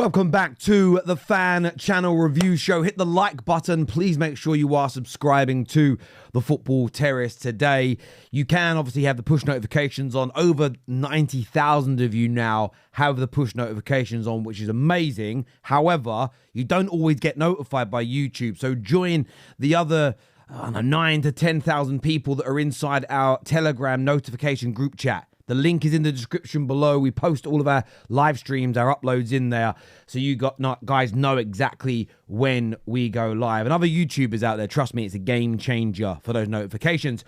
Welcome back to the Fan Channel Review Show. Hit the like button. Please make sure you are subscribing to the Football Terrace today. You can obviously have the push notifications on. Over 90,000 of you now have the push notifications on, which is amazing. However, you don't always get notified by YouTube. So join the other 9 to 10,000 people that are inside our Telegram notification group chat. The link is in the description below. We post all of our live streams, our uploads in there, so you guys know exactly when we go live. And other YouTubers out there, trust me, it's a game changer for those notifications.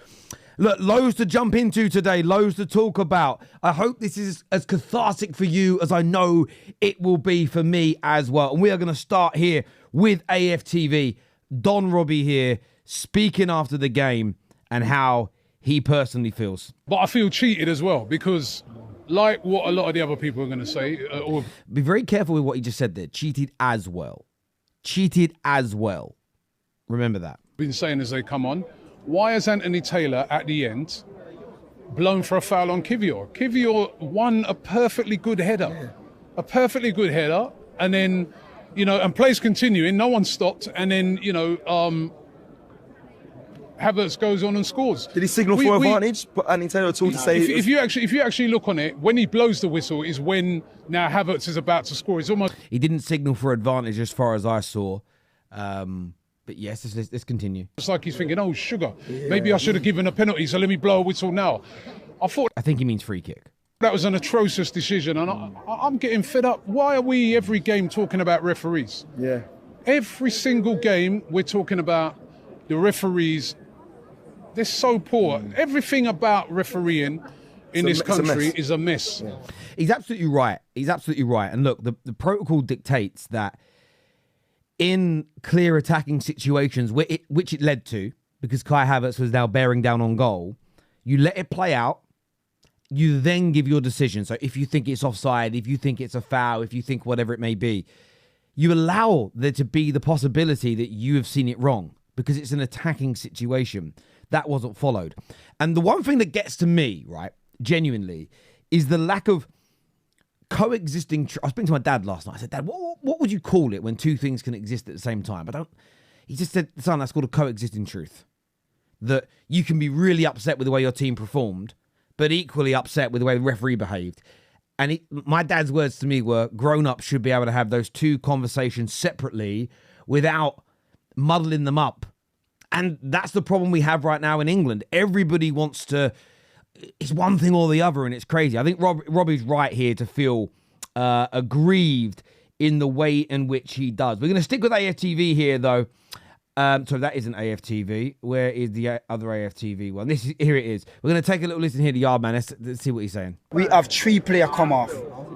Look, loads to jump into today, loads to talk about. I hope this is as cathartic for you as I know it will be for me as well. And we are going to start here with AFTV. Don Robbie here, speaking after the game and how he personally feels. But I feel cheated as well, because like what a lot of the other people are going to say. Be very careful with what he just said there. Cheated as well. Cheated as well. Remember that. Been saying as they come on. Why has Anthony Taylor at the end blown for a foul on Kivior? Kivior won a perfectly good header. Yeah. A perfectly good header. And then, and plays continuing. No one stopped. And then, Havertz goes on and scores. Did he signal for advantage? But Anthony Taylor at all to say if you actually look on it, when he blows the whistle is when now Havertz is about to score. It's almost he didn't signal for advantage as far as I saw. But yes, let's continue. It's like he's thinking, oh sugar, maybe I should have given a penalty, so let me blow a whistle now. I think he means free kick. That was an atrocious decision, and I'm getting fed up. Why are we every game talking about referees? Yeah. Every single game we're talking about the referees. They're so poor. Everything about refereeing in this country is a mess. Yeah. He's absolutely right. He's absolutely right. And look, the protocol dictates that in clear attacking situations, which it led to, because Kai Havertz was now bearing down on goal, you let it play out. You then give your decision. So if you think it's offside, if you think it's a foul, if you think whatever it may be, you allow there to be the possibility that you have seen it wrong because it's an attacking situation. That wasn't followed. And the one thing that gets to me, right, genuinely, is the lack of coexisting. I was speaking to my dad last night. I said, Dad, what would you call it when two things can exist at the same time? He just said, son, that's called a coexisting truth. That you can be really upset with the way your team performed, but equally upset with the way the referee behaved. And my dad's words to me were, grown-ups should be able to have those two conversations separately without muddling them up. And that's the problem we have right now in England. Everybody wants to, it's one thing or the other, and it's crazy. I think Robbie's right here to feel aggrieved in the way in which he does. We're going to stick with AFTV here, though. So that isn't AFTV. Where is the other AFTV one? Here it is. We're going to take a little listen here to Yardman. Let's see what he's saying. We have 3 players come off.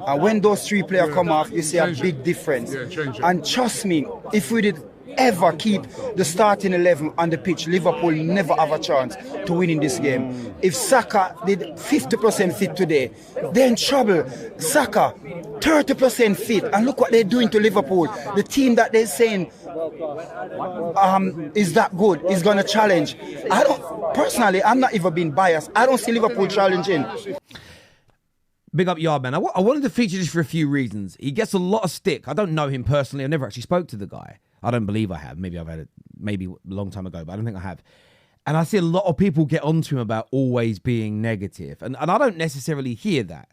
And when those 3 players come off, you see a big difference. And trust me, if we did ever keep the starting 11 on the pitch, Liverpool never have a chance to win in this game. If Saka did 50% fit today, they're in trouble. Saka, 30% fit, and look what they're doing to Liverpool. The team that they're saying is that good, is going to challenge. Personally, I'm not even being biased. I don't see Liverpool challenging. Big up Yardman. I wanted to feature this for a few reasons. He gets a lot of stick. I don't know him personally. I never actually spoke to the guy. I don't believe I have. Maybe I've had it maybe a long time ago, but I don't think I have. And I see a lot of people get onto him about always being negative. And I don't necessarily hear that.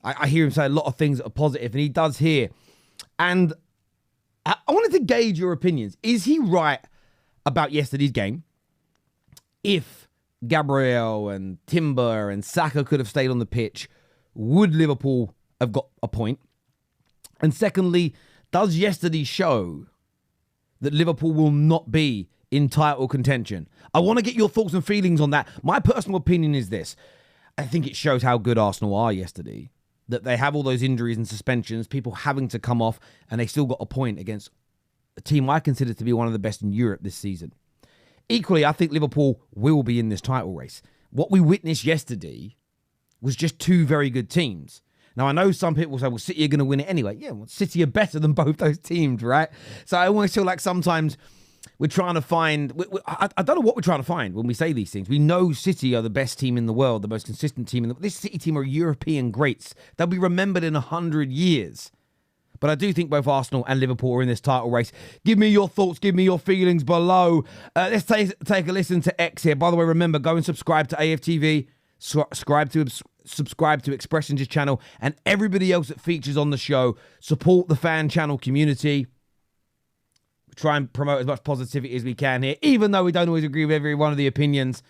I hear him say a lot of things that are positive, and he does here. And I wanted to gauge your opinions. Is he right about yesterday's game? If Gabriel and Timber and Saka could have stayed on the pitch, would Liverpool have got a point? And secondly, does yesterday show that Liverpool will not be in title contention? I want to get your thoughts and feelings on that. My personal opinion is this. I think it shows how good Arsenal are yesterday, that they have all those injuries and suspensions, people having to come off, and they still got a point against a team I consider to be one of the best in Europe this season. Equally, I think Liverpool will be in this title race. What we witnessed yesterday was just 2 very good teams. Now, I know some people say, well, City are going to win it anyway. Yeah, well, City are better than both those teams, right? So I always feel like sometimes we're trying to find... I don't know what we're trying to find when we say these things. We know City are the best team in the world, the most consistent team. This City team are European greats. They'll be remembered in 100 years. But I do think both Arsenal and Liverpool are in this title race. Give me your thoughts. Give me your feelings below. Let's take a listen to X here. By the way, remember, go and subscribe to AFTV. Subscribe to Expressions' channel and everybody else that features on the show. Support the fan channel community. Try and promote as much positivity as we can here, even though we don't always agree with every one of the opinions.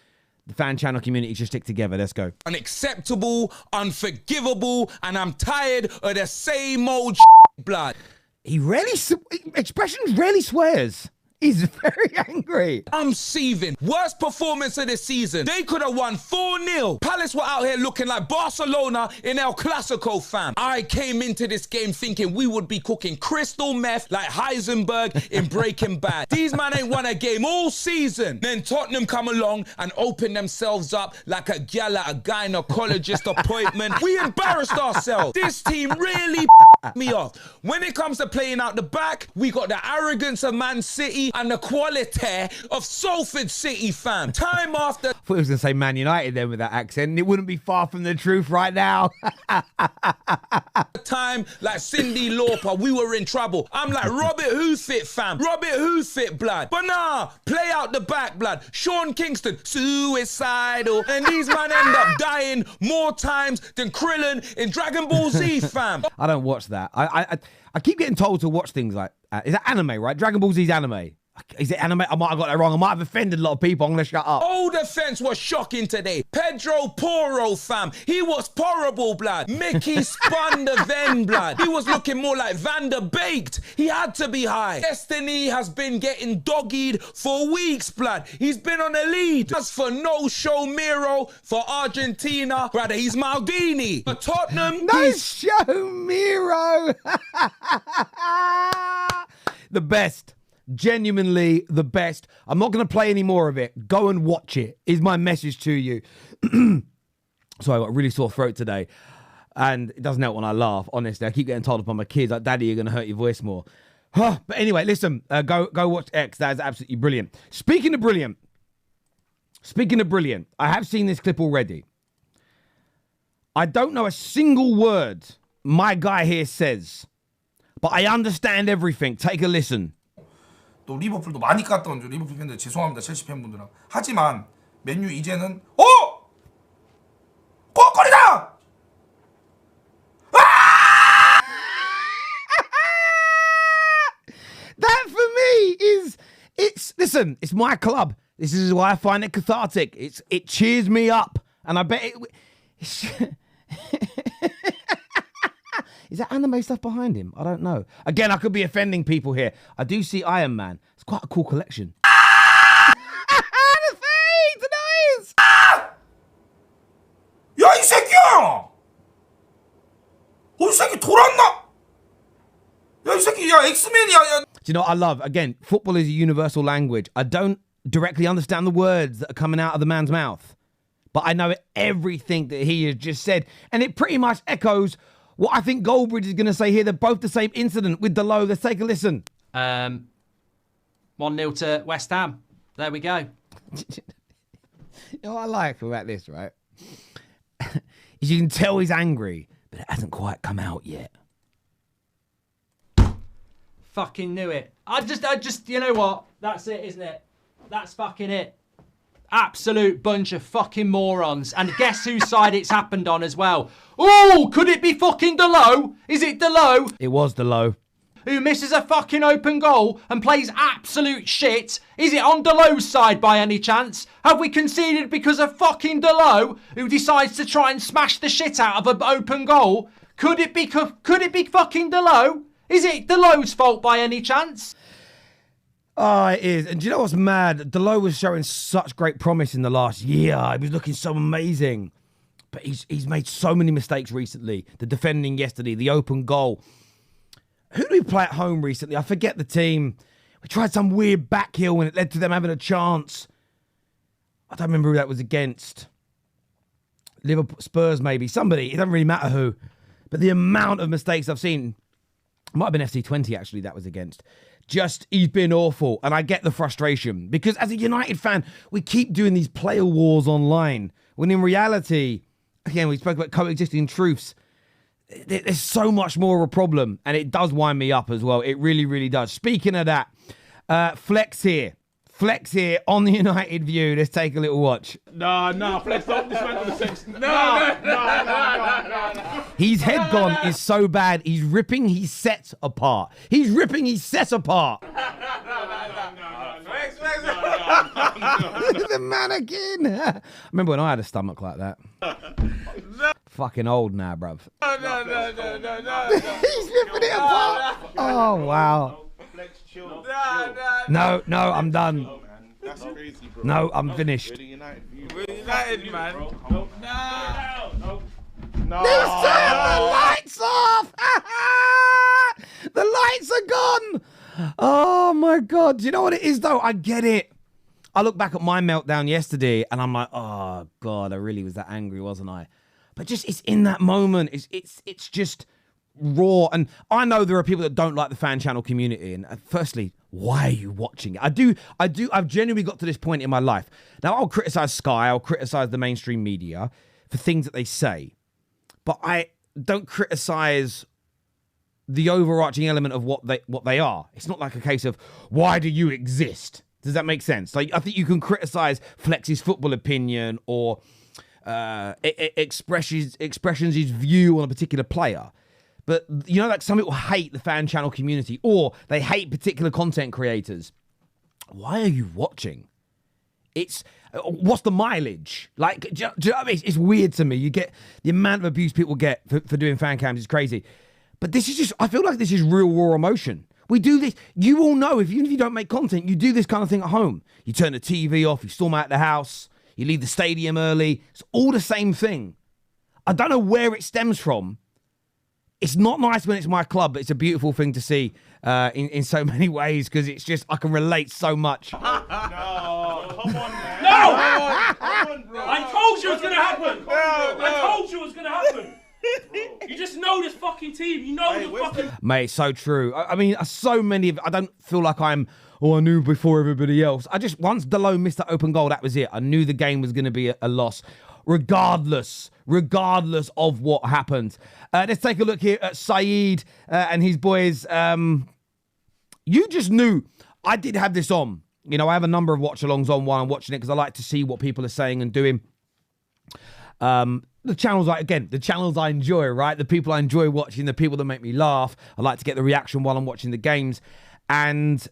The fan channel community should stick together. Let's go. Unacceptable, unforgivable, and I'm tired of the same old blood. Expressions rarely swears. He's very angry. I'm seething. Worst performance of the season. They could have won 4-0. Palace were out here looking like Barcelona in El Clasico, fam. I came into this game thinking we would be cooking crystal meth like Heisenberg in Breaking Bad. These man ain't won a game all season. Then Tottenham come along and open themselves up like a gal at a gynecologist appointment. We embarrassed ourselves. This team really me off. When it comes to playing out the back, we got the arrogance of Man City and the quality of Salford City, fam. Time after... I thought he was going to say Man United then with that accent. It wouldn't be far from the truth right now. time, like Cindy Lauper, we were in trouble. I'm like, Robert Who's fit, fam. Robert Who's fit, blood. But nah, play out the back, blood. Sean Kingston, suicidal. And these men end up dying more times than Krillin in Dragon Ball Z, fam. I don't watch that. I keep getting told to watch things like... is that anime, right? Dragon Ball Z's anime. Is it anime? I might have got that wrong. I might have offended a lot of people. I'm going to shut up. Old defense was shocking today. Pedro Porro, fam. He was horrible, blood. Mickey spun the Ven, blood. He was looking more like Van der Baked. He had to be high. Destiny has been getting doggied for weeks, blood. He's been on a lead. As for no show Miro for Argentina, brother, he's Maldini. For Tottenham, no show Miro. The best. Genuinely the best. I'm not going to play any more of it. Go and watch it, is my message to you. So I got a really sore throat today. And it doesn't help when I laugh, honestly. I keep getting told by my kids, like, Daddy, you're going to hurt your voice more. But anyway, listen, go watch X. That is absolutely brilliant. Speaking of brilliant, I have seen this clip already. I don't know a single word my guy here says, but I understand everything. Take a listen. 또 리버풀도 많이 깠던 리버풀 팬들 죄송합니다, 첼시 팬분들은. 하지만 맨유 이제는 골이다! That for me is listen, it's my club. This is why I find it cathartic. It cheers me up, and I bet it's Is that anime stuff behind him? I don't know. Again, I could be offending people here. I do see Iron Man. It's quite a cool collection. The face! Nice! 야, 이 새끼야! 이 새끼 돌았나? 야, 이 새끼, 야, 엑스맨이야, 야. Do you know what I love? Again, football is a universal language. I don't directly understand the words that are coming out of the man's mouth, but I know everything that he has just said, and it pretty much echoes what I think Goldbridge is going to say here. They're both the same incident with Delo. Let's take a listen. 1-0 to West Ham. There we go. You know what I like about this, right? Is you can tell he's angry, but it hasn't quite come out yet. Fucking knew it. I just, you know what? That's it, isn't it? That's fucking it. Absolute bunch of fucking morons. And guess whose side it's happened on as well? Oh, could it be fucking Delo? Is it Delo? It was Delo. Who misses a fucking open goal and plays absolute shit? Is it on Delo's side by any chance? Have we conceded because of fucking Delo, who decides to try and smash the shit out of an open goal? Could it be fucking Delo? Is it Delo's fault by any chance? Oh, it is. And do you know what's mad? Delo was showing such great promise in the last year. He was looking so amazing. But he's made so many mistakes recently. The defending yesterday, the open goal. Who did we play at home recently? I forget the team. We tried some weird back heel and it led to them having a chance. I don't remember who that was against. Liverpool, Spurs maybe. Somebody. It doesn't really matter who. But the amount of mistakes I've seen. It might have been FC20 actually that was against. Just, he's been awful. And I get the frustration. Because as a United fan, we keep doing these player wars online. When in reality, again, we spoke about coexisting truths. there's so much more of a problem, and it does wind me up as well. It really, really does. Speaking of that, Flex here on the United View. Let's take a little watch. No, Flex, don't dismantle the sex. No. His head gone is so bad, he's ripping his set apart. He's ripping his set apart. The mannequin. I remember when I had a stomach like that. Fucking old now, bruv. No. He's ripping it apart. Oh, wow. No, I'm done. That's crazy, bro. No, I'm finished. United, man. No. They've turned the lights off. The lights are gone. Oh, my God. Do you know what it is, though? I get it. I look back at my meltdown yesterday, and I'm like, oh, God, I really was that angry, wasn't I? But just, it's in that moment. It's just raw. And I know there are people that don't like the fan channel community. And firstly, why are you watching it? I've genuinely got to this point in my life. Now, I'll criticize Sky. I'll criticize the mainstream media for things that they say. But I don't criticize the overarching element of what they are. It's not like a case of, why do you exist? Does that make sense? Like, I think you can criticize Flex's football opinion or expressions his view on a particular player. But, you know, like some people hate the fan channel community or they hate particular content creators. Why are you watching? What's the mileage? Like, do you know what I mean? It's weird to me. You get the amount of abuse people get for doing fan cams is crazy. But this is just, I feel like this is real raw emotion. We do this. You all know, even if you don't make content, you do this kind of thing at home. You turn the TV off, you storm out the house, you leave the stadium early. It's all the same thing. I don't know where it stems from. It's not nice when it's my club, but it's a beautiful thing to see in so many ways because it's just, I can relate so much. No, come on, man. No! Come on, bro. I told you it was going to happen. No. I told you it was going to happen. You just know this fucking team. You know the fucking... Mate, so true. I mean, so many of I don't feel like I knew before everybody else. Once Delo missed that open goal, that was it. I knew the game was going to be a loss, regardless of what happened. Let's take a look here at Saeed and his boys. You just knew. I did have this on. You know, I have a number of watch-alongs on while I'm watching it because I like to see what people are saying and doing. The channels I enjoy, right? The people I enjoy watching, the people that make me laugh. I like to get the reaction while I'm watching the games. And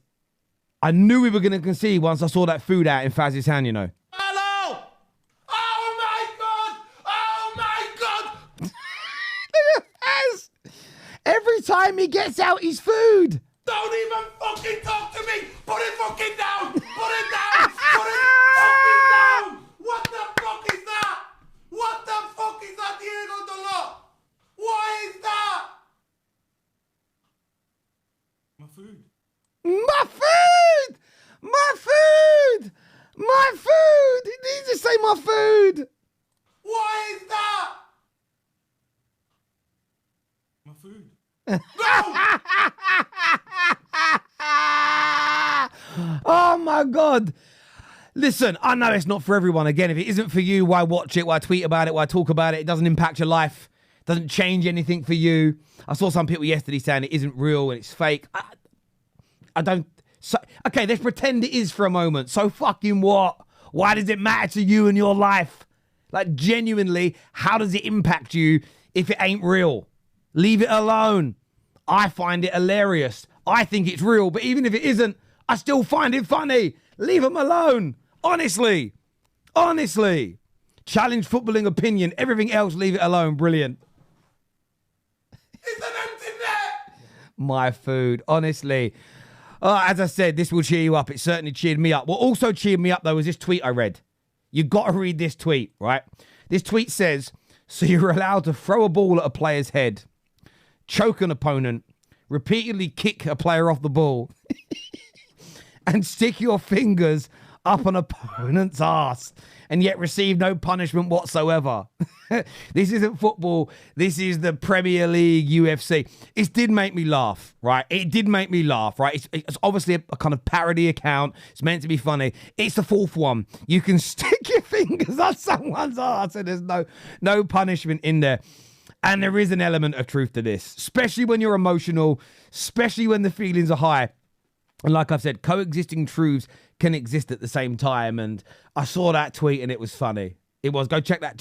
I knew we were going to concede once I saw that food out in Faz's hand, you know. Hello! Oh my God! Oh my God! Look at Faz! Every time he gets out his food. Don't even fucking talk to me! Put it fucking down! Put it down! Put it fucking down! What the fuck is that? What the fuck is that, Diego Dolo? Why is that? My food. My food! My food! My food! He needs to say my food! Why is that? My food. No! Oh my God. Listen, I know it's not for everyone. Again, if it isn't for you, why watch it? Why tweet about it? Why talk about it? It doesn't impact your life. It doesn't change anything for you. I saw some people yesterday saying it isn't real and it's fake. I don't... Okay, let's pretend it is for a moment. So fucking what? Why does it matter to you and your life? Like, genuinely, how does it impact you if it ain't real? Leave it alone. I find it hilarious. I think it's real, but even if it isn't, I still find it funny. Leave them alone. Honestly. Challenge footballing opinion. Everything else, leave it alone. Brilliant. It's an empty net! My food. Honestly. As I said, this will cheer you up. It certainly cheered me up. What also cheered me up, though, was this tweet I read. You got to read this tweet, right? This tweet says, so you're allowed to throw a ball at a player's head, choke an opponent, repeatedly kick a player off the ball, and stick your fingers up an opponent's ass and yet receive no punishment whatsoever. This isn't football. This is the Premier League, UFC. It did make me laugh, right? It's obviously a kind of parody account. It's meant to be funny. It's the fourth one. You can stick your fingers on someone's ass and there's no punishment in there. And there is an element of truth to this, especially when you're emotional, especially when the feelings are high. And like I've said, coexisting truths can exist at the same time. And I saw that tweet and it was funny. It was. Go check that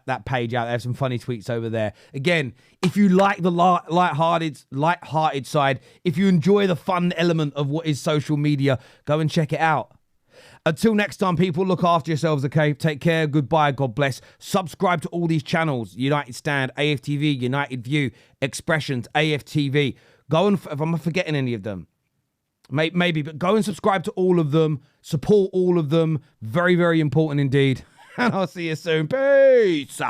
that page out. They have some funny tweets over there. Again, if you like the light-hearted side, if you enjoy the fun element of what is social media, go and check it out. Until next time, people, look after yourselves, okay? Take care. Goodbye. God bless. Subscribe to all these channels. United Stand, AFTV, United View, Expressions, AFTV. Go and, if I'm forgetting any of them, maybe, but go and subscribe to all of them. Support all of them. Very, very important indeed. And I'll see you soon. Peace.